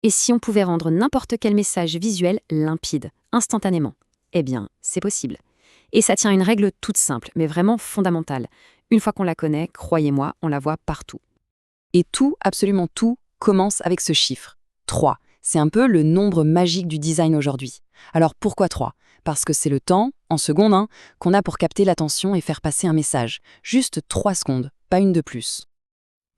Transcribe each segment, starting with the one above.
Et si on pouvait rendre n'importe quel message visuel limpide, instantanément? Eh bien, c'est possible. Et ça tient à une règle toute simple, mais vraiment fondamentale. Une fois qu'on la connaît, croyez-moi, on la voit partout. Et tout, absolument tout, commence avec ce chiffre. 3. C'est un peu le nombre magique du design aujourd'hui. Alors pourquoi 3? Parce que c'est le temps, en secondes, qu'on a pour capter l'attention et faire passer un message. Juste 3 secondes, pas une de plus.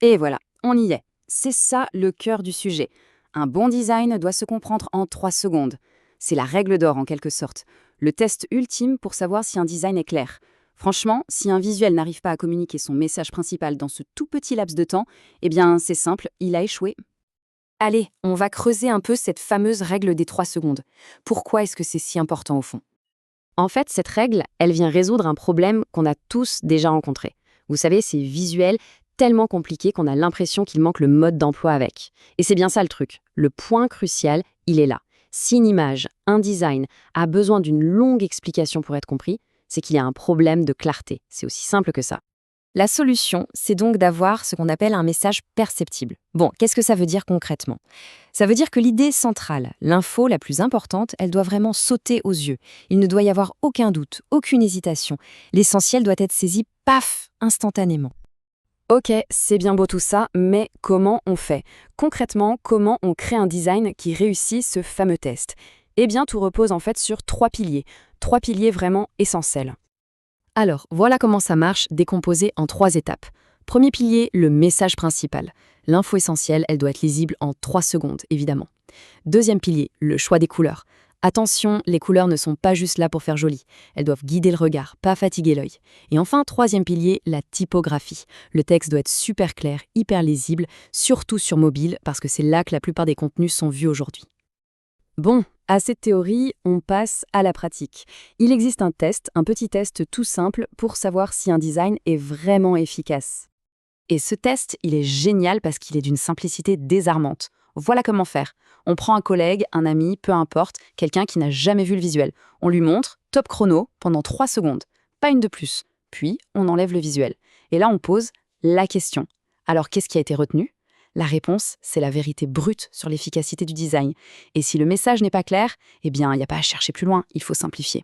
Et voilà, on y est. C'est ça le cœur du sujet. Un bon design doit se comprendre en 3 secondes. C'est la règle d'or en quelque sorte. Le test ultime pour savoir si un design est clair. Franchement, si un visuel n'arrive pas à communiquer son message principal dans ce tout petit laps de temps, eh bien c'est simple, il a échoué. Allez, on va creuser un peu cette fameuse règle des 3 secondes. Pourquoi est-ce que c'est si important au fond? En fait, cette règle, elle vient résoudre un problème qu'on a tous déjà rencontré. Vous savez, ces visuels tellement compliqués qu'on a l'impression qu'il manque le mode d'emploi avec. Et c'est bien ça le truc. Le point crucial, il est là. Si une image, un design, a besoin d'une longue explication pour être compris, c'est qu'il y a un problème de clarté. C'est aussi simple que ça. La solution, c'est donc d'avoir ce qu'on appelle un message perceptible. Bon, qu'est-ce que ça veut dire concrètement? Ça veut dire que l'idée centrale, l'info la plus importante, elle doit vraiment sauter aux yeux. Il ne doit y avoir aucun doute, aucune hésitation. L'essentiel doit être saisi, paf, instantanément. Ok, c'est bien beau tout ça, mais comment on fait? Concrètement, comment on crée un design qui réussit ce fameux test? Eh bien, tout repose en fait sur 3 piliers vraiment essentiels. Alors, voilà comment ça marche, décomposé en 3 étapes. Premier pilier, le message principal. L'info essentielle, elle doit être lisible en 3 secondes, évidemment. Deuxième pilier, le choix des couleurs. Attention, les couleurs ne sont pas juste là pour faire joli. Elles doivent guider le regard, pas fatiguer l'œil. Et enfin, troisième pilier, la typographie. Le texte doit être super clair, hyper lisible, surtout sur mobile, parce que c'est là que la plupart des contenus sont vus aujourd'hui. Bon, assez de théorie, on passe à la pratique. Il existe un test, un petit test tout simple pour savoir si un design est vraiment efficace. Et ce test, il est génial parce qu'il est d'une simplicité désarmante. Voilà comment faire. On prend un collègue, un ami, peu importe, quelqu'un qui n'a jamais vu le visuel. On lui montre, top chrono, pendant 3 secondes. Pas une de plus. Puis, on enlève le visuel. Et là, on pose la question. Alors, qu'est-ce qui a été retenu? La réponse, c'est la vérité brute sur l'efficacité du design. Et si le message n'est pas clair, eh bien, il n'y a pas à chercher plus loin, il faut simplifier.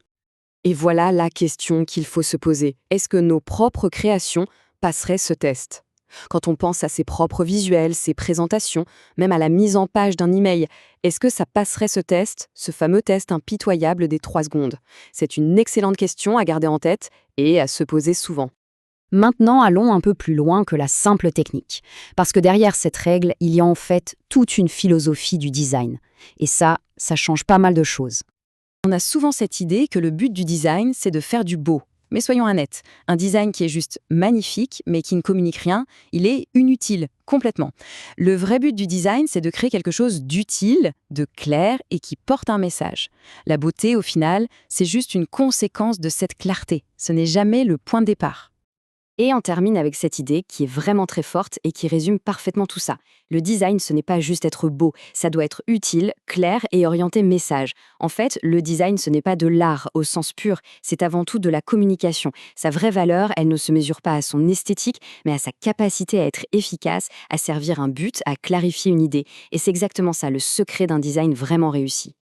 Et voilà la question qu'il faut se poser. Est-ce que nos propres créations passeraient ce test? Quand on pense à ses propres visuels, ses présentations, même à la mise en page d'un email, est-ce que ça passerait ce test, ce fameux test impitoyable des 3 secondes? C'est une excellente question à garder en tête et à se poser souvent. Maintenant, allons un peu plus loin que la simple technique. Parce que derrière cette règle, il y a en fait toute une philosophie du design. Et ça change pas mal de choses. On a souvent cette idée que le but du design, c'est de faire du beau. Mais soyons honnêtes, un design qui est juste magnifique, mais qui ne communique rien, il est inutile, complètement. Le vrai but du design, c'est de créer quelque chose d'utile, de clair et qui porte un message. La beauté, au final, c'est juste une conséquence de cette clarté. Ce n'est jamais le point de départ. Et on termine avec cette idée qui est vraiment très forte et qui résume parfaitement tout ça. Le design, ce n'est pas juste être beau, ça doit être utile, clair et orienté message. En fait, le design, ce n'est pas de l'art au sens pur, c'est avant tout de la communication. Sa vraie valeur, elle ne se mesure pas à son esthétique, mais à sa capacité à être efficace, à servir un but, à clarifier une idée. Et c'est exactement ça, le secret d'un design vraiment réussi.